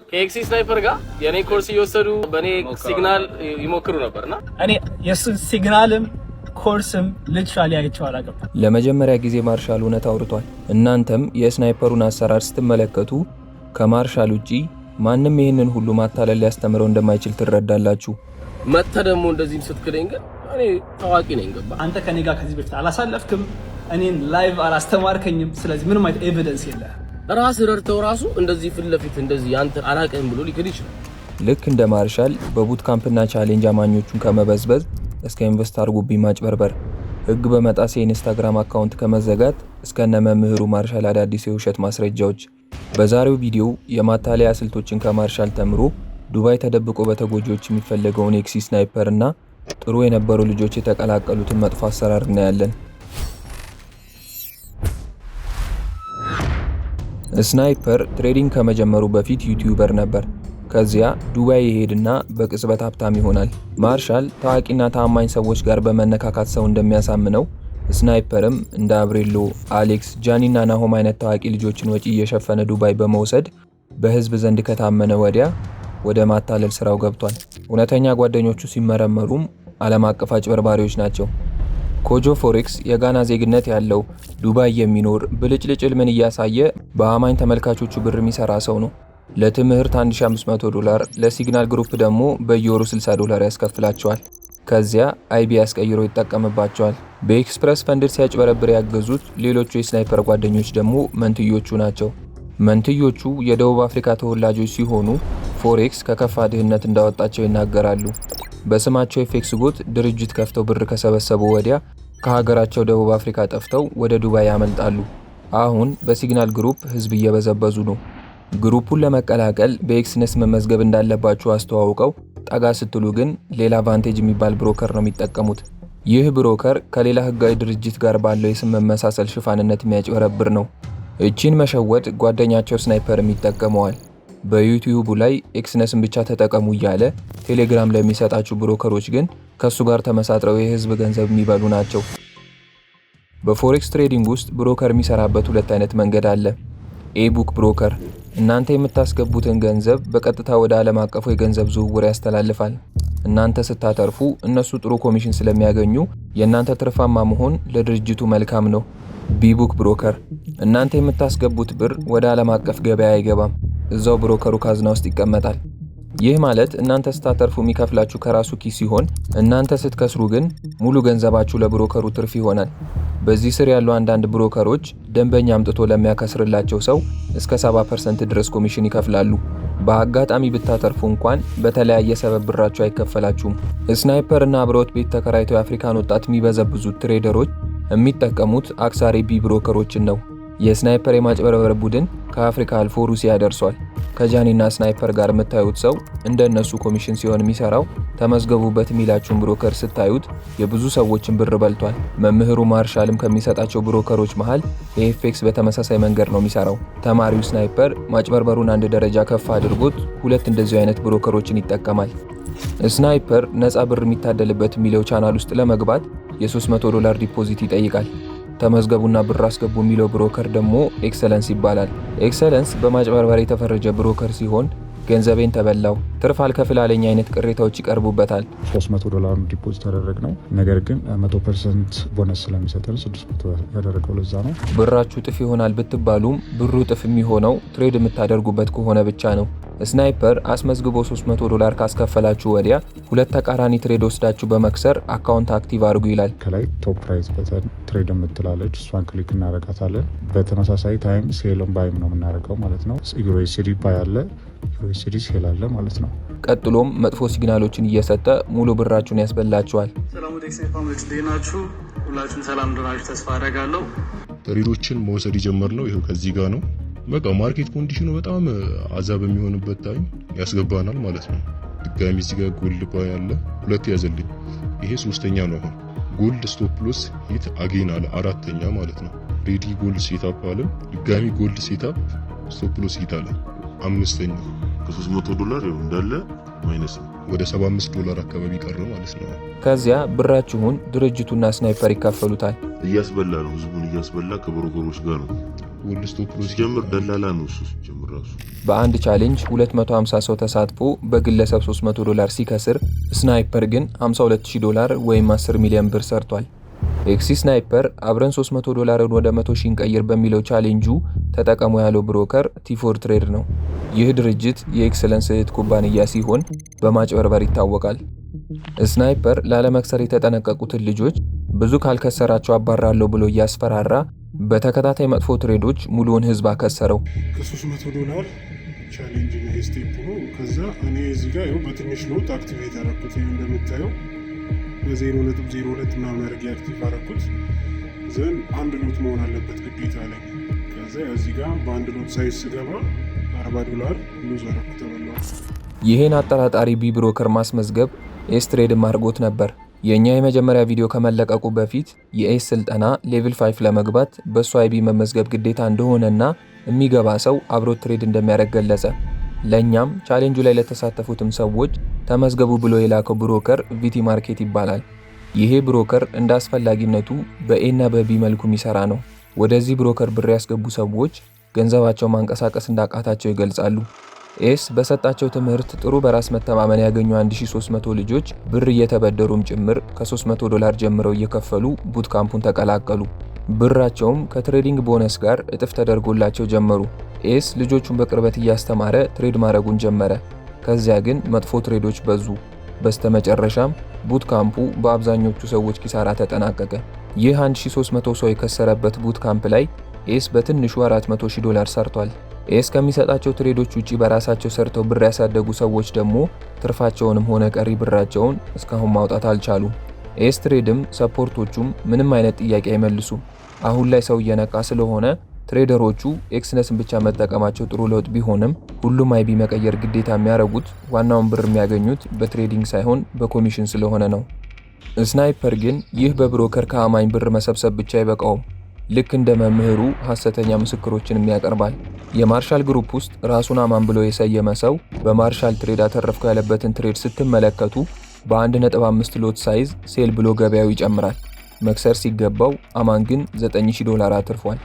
ከኤክሲ ስናይፐር ጋር የኔ ኮርስ እየወሰዱ በኔ ሲግናል ይሞክሩ ነበርና እኔ የሱ ሲግናልም ኮርስም ሊትራሊ አይቼው አላውቅም። ለመጀመሪያ ጊዜ ማርሻል እውነት አውርቷል። እናንተም የስናይፐሩን አሰራር ስትመለከቱ ከማርሻል ውጪ ማንም ይሄንን ሁሉ ማታለል ሊያስተምረው እንደማይችል ትረዳላችሁ። መጣ ደግሞ እንደዚህም ስትክለኝ ግን እኔ ታዋቂ ነኝ ገባ። አንተ ከኔ ጋር ከዚህ በፊት አላሳለፍክም፣ እኔን ላይቭ አላስተማርከኝም። ስለዚህ ምንም አይነት ኤቪደንስ የለህም። ራስ ረርተው ራሱ እንደዚህ ፊት ለፊት እንደዚህ አንተ አላቀም ብሎ ሊክድ ይችላል። ልክ እንደ ማርሻል በቡት ካምፕና ቻሌንጅ አማኞቹን ከመበዝበዝ እስከ ኢንቨስት አድርጉብኝ ማጭበርበር፣ ህግ በመጣስ የኢንስታግራም አካውንት ከመዘጋት እስከነ መምህሩ ማርሻል አዳዲስ የውሸት ማስረጃዎች። በዛሬው ቪዲዮ የማታለያ ስልቶችን ከማርሻል ተምሮ ዱባይ ተደብቆ በተጎጂዎች የሚፈለገውን ኤክሲ ስናይፐር እና ጥሩ የነበሩ ልጆች የተቀላቀሉትን መጥፎ አሰራር እናያለን። ስናይፐር ትሬዲንግ ከመጀመሩ በፊት ዩቲዩበር ነበር። ከዚያ ዱባይ ይሄድና በቅጽበት ሀብታም ይሆናል። ማርሻል ታዋቂና ታማኝ ሰዎች ጋር በመነካካት ሰው እንደሚያሳምነው ስናይፐርም እንደ አብሬሎ፣ አሌክስ፣ ጃኒና ናሆም አይነት ታዋቂ ልጆችን ወጪ እየሸፈነ ዱባይ በመውሰድ በህዝብ ዘንድ ከታመነ ወዲያ ወደ ማታለል ስራው ገብቷል። እውነተኛ ጓደኞቹ ሲመረመሩም ዓለም አቀፍ አጭበርባሪዎች ናቸው። ኮጆ ፎሬክስ የጋና ዜግነት ያለው ዱባይ የሚኖር ብልጭልጭ ልምን እያሳየ በአማኝ ተመልካቾቹ ብር የሚሰራ ሰው ነው። ለትምህርት $1500፣ ለሲግናል ግሩፕ ደግሞ በየወሩ $60 ያስከፍላቸዋል። ከዚያ አይቢ ያስቀይሮ ይጠቀምባቸዋል። በኤክስፕረስ ፈንድር ሲያጭበረብር ያገዙት ሌሎቹ የስናይፐር ጓደኞች ደግሞ መንትዮቹ ናቸው። መንትዮቹ የደቡብ አፍሪካ ተወላጆች ሲሆኑ ፎሬክስ ከከፋ ድህነት እንዳወጣቸው ይናገራሉ። በስማቸው ኤፌክስ ጎት ድርጅት ከፍተው ብር ከሰበሰቡ ወዲያ ከሀገራቸው ደቡብ አፍሪካ ጠፍተው ወደ ዱባይ ያመልጣሉ። አሁን በሲግናል ግሩፕ ህዝብ እየበዘበዙ ነው። ግሩፑን ለመቀላቀል በኤክስነስ መመዝገብ እንዳለባችሁ አስተዋውቀው ጠጋ ስትሉ ግን ሌላ ቫንቴጅ የሚባል ብሮከር ነው የሚጠቀሙት። ይህ ብሮከር ከሌላ ህጋዊ ድርጅት ጋር ባለው የስም መመሳሰል ሽፋንነት የሚያጭበረብር ነው። እቺን መሸወድ ጓደኛቸው ስናይፐርም ይጠቀመዋል። በዩቲዩቡ ላይ ኤክስነስን ብቻ ተጠቀሙ እያለ ቴሌግራም ለሚሰጣችሁ ብሮከሮች ግን ከሱ ጋር ተመሳጥረው የህዝብ ገንዘብ የሚበሉ ናቸው። በፎሬክስ ትሬዲንግ ውስጥ ብሮከር የሚሰራበት ሁለት አይነት መንገድ አለ። ኤቡክ ብሮከር እናንተ የምታስገቡትን ገንዘብ በቀጥታ ወደ ዓለም አቀፉ የገንዘብ ዝውውር ያስተላልፋል። እናንተ ስታተርፉ እነሱ ጥሩ ኮሚሽን ስለሚያገኙ የእናንተ ትርፋማ መሆን ለድርጅቱ መልካም ነው። ቢቡክ ብሮከር እናንተ የምታስገቡት ብር ወደ ዓለም አቀፍ ገበያ አይገባም፣ እዛው ብሮከሩ ካዝና ውስጥ ይቀመጣል። ይህ ማለት እናንተ ስታተርፉ የሚከፍላችሁ ከራሱ ኪስ ሲሆን እናንተ ስትከስሩ ግን ሙሉ ገንዘባችሁ ለብሮከሩ ትርፍ ይሆናል። በዚህ ስር ያሉ አንዳንድ ብሮከሮች ደንበኛ አምጥቶ ለሚያከስርላቸው ሰው እስከ 70% ድረስ ኮሚሽን ይከፍላሉ። በአጋጣሚ ብታተርፉ እንኳን በተለያየ ሰበብ ብራችሁ አይከፈላችሁም። ስናይፐር እና አብሮት ቤት ተከራይተው የአፍሪካን ወጣት የሚበዘብዙት ትሬደሮች የሚጠቀሙት አክሳሪ ቢ ብሮከሮችን ነው። የስናይፐር የማጭበርበር ቡድን ከአፍሪካ አልፎ ሩሲያ ደርሷል። ከጃኒና ስናይፐር ጋር የምታዩት ሰው እንደነሱ ኮሚሽን ሲሆን የሚሰራው ተመዝገቡበት የሚላችሁን ብሮከር ስታዩት የብዙ ሰዎችን ብር በልቷል። መምህሩ ማርሻልም ከሚሰጣቸው ብሮከሮች መሃል ኤፌክስ በተመሳሳይ መንገድ ነው የሚሰራው። ተማሪው ስናይፐር ማጭበርበሩን አንድ ደረጃ ከፍ አድርጎት ሁለት እንደዚህ አይነት ብሮከሮችን ይጠቀማል። ስናይፐር ነፃ ብር የሚታደልበት የሚለው ቻናል ውስጥ ለመግባት $300 ዲፖዚት ይጠይቃል። ተመዝገቡና ብር አስገቡ የሚለው ብሮከር ደግሞ ኤክሰለንስ ይባላል። ኤክሰለንስ በማጭበርበር የተፈረጀ ብሮከር ሲሆን ገንዘቤን ተበላው፣ ትርፍ አልከፍል አለኝ አይነት ቅሬታዎች ይቀርቡበታል። $300 ዲፖዚት ያደረግነው ነገር ግን 100% ቦነስ ስለሚሰጠን 600 ያደረገው ለዛ ነው። ብራችሁ ጥፍ ይሆናል ብትባሉም ብሩ ጥፍ የሚሆነው ትሬድ የምታደርጉበት ከሆነ ብቻ ነው። ስናይፐር አስመዝግቦ $300 ካስከፈላችሁ ወዲያ ሁለት ተቃራኒ ትሬድ ወስዳችሁ በመክሰር አካውንት አክቲቭ አድርጉ ይላል። ከላይ ቶፕ ፕራይስ በተን ትሬድ የምትላለች እሷን ክሊክ እናደርጋታለን። በተመሳሳይ ታይም ሴልም ባይም ነው የምናደርገው ማለት ነው። ዩኤስዲ ባይ አለ፣ ዩኤስዲ ሴል አለ ማለት ነው። ቀጥሎም መጥፎ ሲግናሎችን እየሰጠ ሙሉ ብራችሁን ያስበላችኋል። ሰላም ቴክስ ፋሚሊዎች ዴናችሁ ሁላችሁም ሰላም እንደሆናችሁ ተስፋ አደርጋለሁ። ትሬዶችን መውሰድ የጀመርነው ይሄው ከዚህ ጋር ነው። በቃ ማርኬት ኮንዲሽኑ በጣም አዛብ የሚሆንበት ታይም ያስገባናል ማለት ነው። ድጋሚ እዚህ ጋር ጎልድ ባይ አለ፣ ሁለት ያዘልኝ፣ ይሄ ሶስተኛ ነው። አሁን ጎልድ ስቶፕ ሎስ ሂት አጌን አለ፣ አራተኛ ማለት ነው። ሬዲ ጎልድ ሴታፕ አለ፣ ድጋሚ ጎልድ ሴታፕ ስቶፕ ሎስ ሂት አለ፣ አምስተኛ። $300 ይኸው እንዳለ ማይነስ ወደ $75 አካባቢ ቀረ ማለት ነው። ከዚያ ብራችሁን ድርጅቱና ስናይፐር ይካፈሉታል። እያስበላ ነው፣ ህዝቡን እያስበላ ከብሮከሮች ጋር ነው ወልድ ስቶፕ ፕሮስ ጀምር ደላላ ነው እሱ ጀምር ራሱ። በአንድ ቻሌንጅ 250 ሰው ተሳትፎ በግለሰብ $300 ሲከስር ስናይፐር ግን $52000 ወይም 10 ሚሊዮን ብር ሰርቷል። ኤክሲ ስናይፐር አብረን $300 ወደ 100,000 እንቀይር በሚለው ቻሌንጁ ተጠቀሙ ያለው ብሮከር ቲ4 ትሬድ ነው። ይህ ድርጅት የኤክሰለንስ እህት ኩባንያ ሲሆን በማጭበርበር ይታወቃል። ስናይፐር ላለመክሰር የተጠነቀቁትን ልጆች ብዙ ካልከሰራቸው አባራለሁ ብሎ እያስፈራራ በተከታታይ መጥፎ ትሬዶች ሙሉውን ህዝብ አከሰረው። $300 ቻሌንጅ ነው ስቴፕ ነው። ከዛ እኔ እዚህ ጋር ይኸው በትንሽ ሎት አክቲቬት አደረኩት። እንደምታየው በ0.02 ምናምን አድርጌ አክቲቭ አደረኩት። ዘን አንድ ሎት መሆን አለበት ግዴታ ላይ። ከዛ እዚህ ጋር በአንድ ሎት ሳይዝ ስገባ $40 ሉዝ አደረኩ ተበላው። ይህን አጠራጣሪ ቢብሮከር ማስመዝገብ ኤስ ትሬድም አድርጎት ነበር። የኛ የመጀመሪያ ቪዲዮ ከመለቀቁ በፊት የኤስ ስልጠና ሌቭል 5 ለመግባት በሱ አይቢ መመዝገብ ግዴታ እንደሆነና የሚገባ ሰው አብሮ ትሬድ እንደሚያደርግ ገለጸ። ለኛም ቻሌንጁ ላይ ለተሳተፉትም ሰዎች ተመዝገቡ ብሎ የላከው ብሮከር ቪቲ ማርኬት ይባላል። ይሄ ብሮከር እንደ አስፈላጊነቱ በኤ እና በቢ መልኩ የሚሰራ ነው። ወደዚህ ብሮከር ብር ያስገቡ ሰዎች ገንዘባቸው ማንቀሳቀስ እንዳቃታቸው ይገልጻሉ። ኤስ በሰጣቸው ትምህርት ጥሩ በራስ መተማመን ያገኙ 1300 ልጆች ብር እየተበደሩም ጭምር $300 ጀምረው እየከፈሉ ቡት ካምፑን ተቀላቀሉ። ብራቸውም ከትሬዲንግ ቦነስ ጋር እጥፍ ተደርጎላቸው ጀመሩ። ኤስ ልጆቹን በቅርበት እያስተማረ ትሬድ ማድረጉን ጀመረ። ከዚያ ግን መጥፎ ትሬዶች በዙ። በስተመጨረሻም ቡት ካምፑ በአብዛኞቹ ሰዎች ኪሳራ ተጠናቀቀ። ይህ 1300 ሰው የከሰረበት ቡት ካምፕ ላይ ኤስ በትንሹ $400,000 ሰርቷል። ኤስ ከሚሰጣቸው ትሬዶች ውጪ በራሳቸው ሰርተው ብር ያሳደጉ ሰዎች ደግሞ ትርፋቸውንም ሆነ ቀሪ ብራቸውን እስካሁን ማውጣት አልቻሉም። ኤስ ትሬድም ሰፖርቶቹም ምንም አይነት ጥያቄ አይመልሱም። አሁን ላይ ሰው እየነቃ ስለሆነ ትሬደሮቹ ኤክስነስን ብቻ መጠቀማቸው ጥሩ ለውጥ ቢሆንም ሁሉም አይቢ መቀየር ግዴታ የሚያደርጉት ዋናውን ብር የሚያገኙት በትሬዲንግ ሳይሆን በኮሚሽን ስለሆነ ነው። ስናይፐር ግን ይህ በብሮከር ከአማኝ ብር መሰብሰብ ብቻ አይበቃውም። ልክ እንደ መምህሩ ሐሰተኛ ምስክሮችንም ያቀርባል። የማርሻል ግሩፕ ውስጥ ራሱን አማን ብሎ የሰየመ ሰው በማርሻል ትሬድ አተረፍኩ ያለበትን ትሬድ ስትመለከቱ በ1.5 ሎት ሳይዝ ሴል ብሎ ገበያው ይጨምራል። መክሰር ሲገባው አማን ግን $9,000 አትርፏል።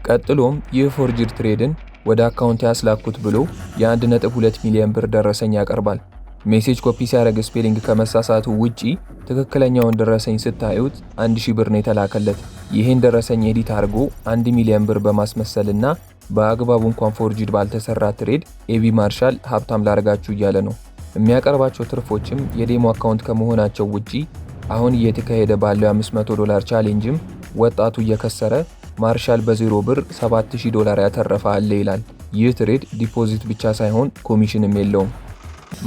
ቀጥሎም ይህ ፎርጅድ ትሬድን ወደ አካውንት ያስላኩት ብሎ የ1.2 ሚሊዮን ብር ደረሰኝ ያቀርባል። ሜሴጅ ኮፒ ሲያደርግ ስፔሊንግ ከመሳሳቱ ውጪ ትክክለኛውን ደረሰኝ ስታዩት 1000 ብር ነው የተላከለት። ይህን ደረሰኝ ኤዲት አድርጎ 1 ሚሊዮን ብር በማስመሰልና በአግባቡ እንኳን ፎርጅድ ባልተሰራ ትሬድ ኤቢ ማርሻል ሀብታም ላረጋችሁ እያለ ነው። የሚያቀርባቸው ትርፎችም የዴሞ አካውንት ከመሆናቸው ውጪ አሁን እየተካሄደ ባለው $500 ቻሌንጅም ወጣቱ እየከሰረ ማርሻል በ0 ብር $7,000 ያተረፈ አለ ይላል። ይህ ትሬድ ዲፖዚት ብቻ ሳይሆን ኮሚሽንም የለውም።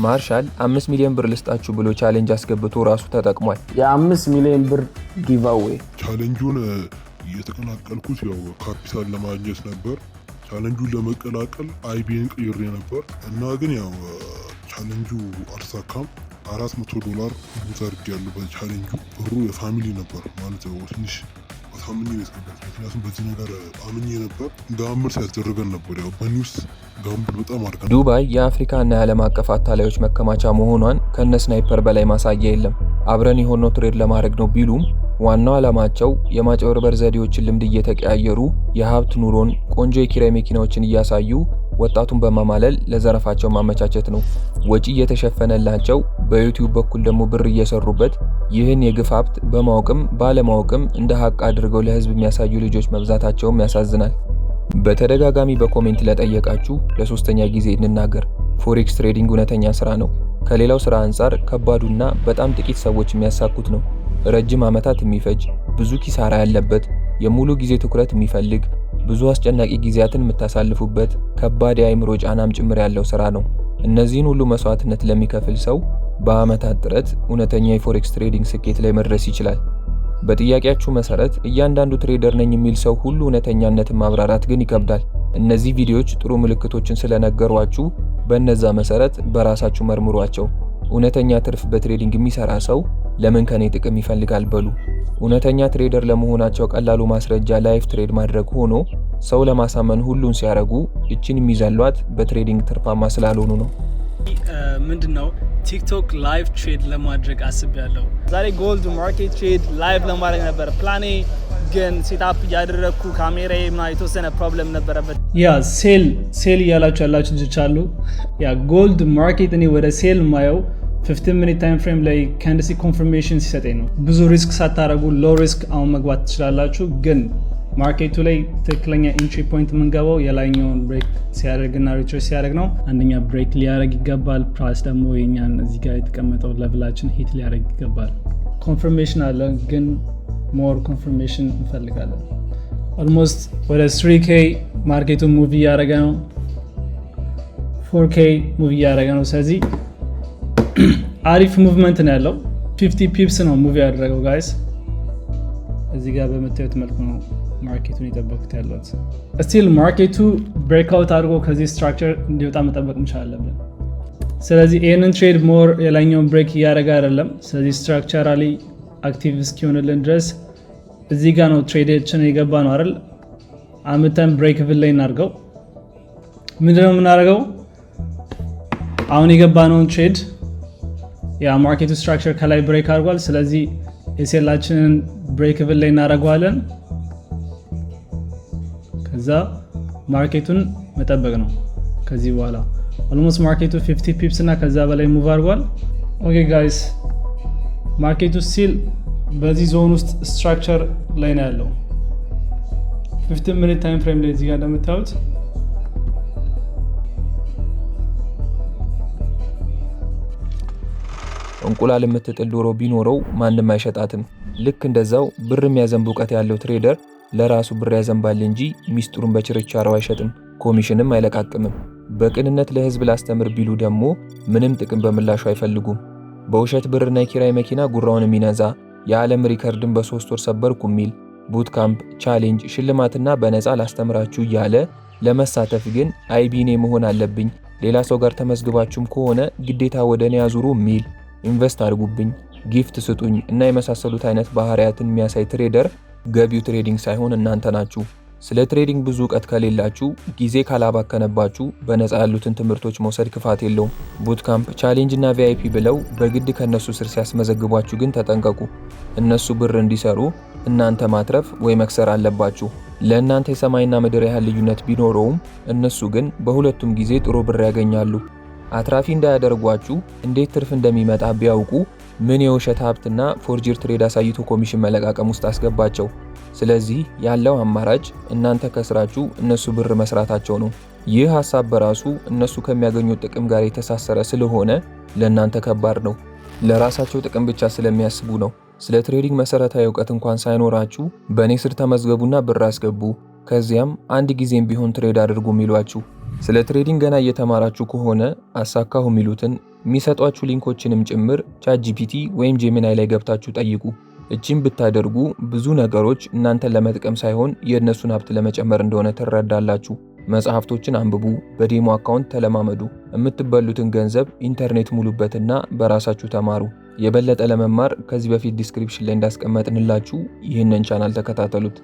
ማርሻል 5 ሚሊዮን ብር ልስጣችሁ ብሎ ቻሌንጅ አስገብቶ ራሱ ተጠቅሟል። የ5 ሚሊዮን ብር ጊቫዌይ ቻሌንጁን የተቀላቀልኩት ያው ካፒታል ለማግኘት ነበር። ቻሌንጁን ለመቀላቀል አይቢን ቀይሬ ነበር እና ግን ያው ቻሌንጁ አልተሳካም። $400 ቡዝ አድርጌያለሁ። በቻሌንጁ ብሩ የፋሚሊ ነበር ማለት ነው። ትንሽ በሳምንት ያስገባል። ምክንያቱም በዚህ ነገር አምኜ ነበር። ጋምብል ሲያስደረገን ነበር። ያው በኒውስ ጋምብል በጣም አድርገን። ዱባይ የአፍሪካና የዓለም አቀፍ አታላዮች መከማቻ መሆኗን ከነ ስናይፐር በላይ ማሳያ የለም። አብረን የሆነው ትሬድ ለማድረግ ነው ቢሉም ዋናው ዓላማቸው የማጭበርበር ዘዴዎችን ልምድ እየተቀያየሩ የሀብት ኑሮን ቆንጆ የኪራይ መኪናዎችን እያሳዩ ወጣቱን በማማለል ለዘረፋቸው ማመቻቸት ነው። ወጪ እየተሸፈነላቸው በዩቲዩብ በኩል ደግሞ ብር እየሰሩበት ይህን የግፍ ሀብት በማወቅም ባለማወቅም እንደ ሀቅ አድርገው ለህዝብ የሚያሳዩ ልጆች መብዛታቸውም ያሳዝናል። በተደጋጋሚ በኮሜንት ለጠየቃችሁ ለሶስተኛ ጊዜ እንናገር፣ ፎሬክስ ትሬዲንግ እውነተኛ ስራ ነው። ከሌላው ስራ አንጻር ከባዱና በጣም ጥቂት ሰዎች የሚያሳኩት ነው። ረጅም ዓመታት የሚፈጅ ብዙ ኪሳራ ያለበት የሙሉ ጊዜ ትኩረት የሚፈልግ ብዙ አስጨናቂ ጊዜያትን የምታሳልፉበት ከባድ የአእምሮ ጫናም ጭምር ያለው ስራ ነው። እነዚህን ሁሉ መስዋዕትነት ለሚከፍል ሰው በአመታት ጥረት እውነተኛ የፎሬክስ ትሬዲንግ ስኬት ላይ መድረስ ይችላል። በጥያቄያችሁ መሰረት እያንዳንዱ ትሬደር ነኝ የሚል ሰው ሁሉ እውነተኛነትን ማብራራት ግን ይከብዳል። እነዚህ ቪዲዮዎች ጥሩ ምልክቶችን ስለነገሯችሁ በእነዛ መሰረት በራሳችሁ መርምሯቸው። እውነተኛ ትርፍ በትሬዲንግ የሚሰራ ሰው ለምን ከኔ ጥቅም ይፈልጋል በሉ። እውነተኛ ትሬደር ለመሆናቸው ቀላሉ ማስረጃ ላይፍ ትሬድ ማድረግ ሆኖ ሰው ለማሳመን ሁሉን ሲያረጉ እችን የሚዘሏት በትሬዲንግ ትርፋማ ስላልሆኑ ነው። ምንድነው ቲክቶክ ላይቭ ትሬድ ለማድረግ አስቤያለሁ። ዛሬ ጎልድ ማርኬት ትሬድ ላይቭ ለማድረግ ነበር ፕላኔ። ግን ሴታፕ ያደረኩ ካሜራዬ ምናምን የተወሰነ ፕሮብለም ነበረበት። ያ ሴል እያላችሁ ያላችሁ ልጆች አሉ። ያ ጎልድ ማርኬት እኔ ወደ ሴል ማየው 15 ሚኒት ታይም ፍሬም ላይ ካንድልስቲክ ኮንፈርሜሽን ሲሰጠኝ ነው። ብዙ ሪስክ ሳታረጉ ሎው ሪስክ አሁን መግባት ትችላላችሁ። ግን ማርኬቱ ላይ ትክክለኛ ኢንትሪ ፖይንት የምንገባው የላይኛውን ብሬክ ሲያደርግና ሪትሬስ ሲያደርግ ነው። አንደኛ ብሬክ ሊያደርግ ይገባል። ፕራይስ ደግሞ የኛን እዚህ ጋር የተቀመጠው ሌቭላችን ሂት ሊያደርግ ይገባል። ኮንፈርሜሽን አለ ግን ሞር ኮንፈርሜሽን እንፈልጋለን። ኦልሞስት ወደ 3K ማርኬቱ ሙቪ እያደረገ ነው። 4K ሙቪ እያደረገ ነው። ስለዚህ አሪፍ ሙቭመንት ነው ያለው። 50 ፒፕስ ነው ሙቪ ያደረገው ጋይስ። እዚህ ጋር በምታዩት መልኩ ነው ማርኬቱን የጠበቁት ያሉት። ስቲል ማርኬቱ ብሬክአውት አድርጎ ከዚህ ስትራክቸር እንዲወጣ መጠበቅ መቻል አለብን። ስለዚህ ይህንን ትሬድ ሞር የላይኛውን ብሬክ እያደረገ አይደለም። ስለዚህ ስትራክቸራሊ አክቲቭ እስኪሆንልን ድረስ እዚህ ጋር ነው ትሬዳችን የገባ ነው አይደል? አምተን ብሬክ ብል ላይ እናድርገው። ምንድነው የምናደርገው? አሁን የገባነውን ትሬድ ያ ማርኬቱ ስትራክቸር ከላይ ብሬክ አድርጓል። ስለዚህ የሴላችንን ብሬክ ብል ላይ እናደርገዋለን። ከዛ ማርኬቱን መጠበቅ ነው። ከዚህ በኋላ ኦልሞስት ማርኬቱ 50 ፒፕስ እና ከዛ በላይ ሙቭ አድርጓል። ኦኬ ጋይስ ማርኬቱ ስቲል በዚህ ዞን ውስጥ ስትራክቸር ላይ ነው ያለው። 15 ሚኒት ታይም ፍሬም ላይ እዚህ ጋር እንደምታዩት እንቁላል የምትጥል ዶሮ ቢኖረው ማንም አይሸጣትም። ልክ እንደዛው ብር የሚያዘንብ እውቀት ያለው ትሬደር ለራሱ ብር ያዘንባል እንጂ ሚስጥሩን በችርቻሮው አይሸጥም፣ ኮሚሽንም አይለቃቅምም። በቅንነት ለህዝብ ላስተምር ቢሉ ደግሞ ምንም ጥቅም በምላሹ አይፈልጉም። በውሸት ብርና የኪራይ መኪና ጉራውን የሚነዛ የዓለም ሪከርድን በ3 ወር ሰበርኩ የሚል ቡትካምፕ ቻሌንጅ ሽልማትና በነፃ ላስተምራችሁ እያለ ለመሳተፍ ግን አይቢኔ መሆን አለብኝ፣ ሌላ ሰው ጋር ተመዝግባችሁም ከሆነ ግዴታ ወደ እኔ ያዙሩ የሚል ኢንቨስት አድርጉብኝ፣ ጊፍት ስጡኝ እና የመሳሰሉት አይነት ባህሪያትን የሚያሳይ ትሬደር ገቢው ትሬዲንግ ሳይሆን እናንተ ናችሁ። ስለ ትሬዲንግ ብዙ እውቀት ከሌላችሁ፣ ጊዜ ካላባከነባችሁ በነፃ ያሉትን ትምህርቶች መውሰድ ክፋት የለውም። ቡትካምፕ ቻሌንጅ እና ቪአይፒ ብለው በግድ ከነሱ ስር ሲያስመዘግቧችሁ ግን ተጠንቀቁ። እነሱ ብር እንዲሰሩ እናንተ ማትረፍ ወይ መክሰር አለባችሁ። ለእናንተ የሰማይና ምድር ያህል ልዩነት ቢኖረውም እነሱ ግን በሁለቱም ጊዜ ጥሩ ብር ያገኛሉ። አትራፊ እንዳያደርጓችሁ እንዴት ትርፍ እንደሚመጣ ቢያውቁ ምን የውሸት ሀብትና ፎርጀር ትሬድ አሳይቶ ኮሚሽን መለቃቀም ውስጥ አስገባቸው። ስለዚህ ያለው አማራጭ እናንተ ከስራችሁ እነሱ ብር መስራታቸው ነው። ይህ ሀሳብ በራሱ እነሱ ከሚያገኙት ጥቅም ጋር የተሳሰረ ስለሆነ ለእናንተ ከባድ ነው። ለራሳቸው ጥቅም ብቻ ስለሚያስቡ ነው። ስለ ትሬዲንግ መሰረታዊ እውቀት እንኳን ሳይኖራችሁ በእኔ ስር ተመዝገቡና ብር አስገቡ፣ ከዚያም አንድ ጊዜም ቢሆን ትሬድ አድርጉ የሚሏችሁ። ስለ ትሬዲንግ ገና እየተማራችሁ ከሆነ አሳካሁ የሚሉትን የሚሰጧችሁ ሊንኮችንም ጭምር ቻትጂፒቲ ወይም ጄሚናይ ላይ ገብታችሁ ጠይቁ። እቺን ብታደርጉ ብዙ ነገሮች እናንተን ለመጥቀም ሳይሆን የእነሱን ሀብት ለመጨመር እንደሆነ ትረዳላችሁ። መጽሐፍቶችን አንብቡ፣ በዴሞ አካውንት ተለማመዱ፣ የምትበሉትን ገንዘብ ኢንተርኔት ሙሉበትና በራሳችሁ ተማሩ። የበለጠ ለመማር ከዚህ በፊት ዲስክሪፕሽን ላይ እንዳስቀመጥንላችሁ ይህንን ቻናል ተከታተሉት።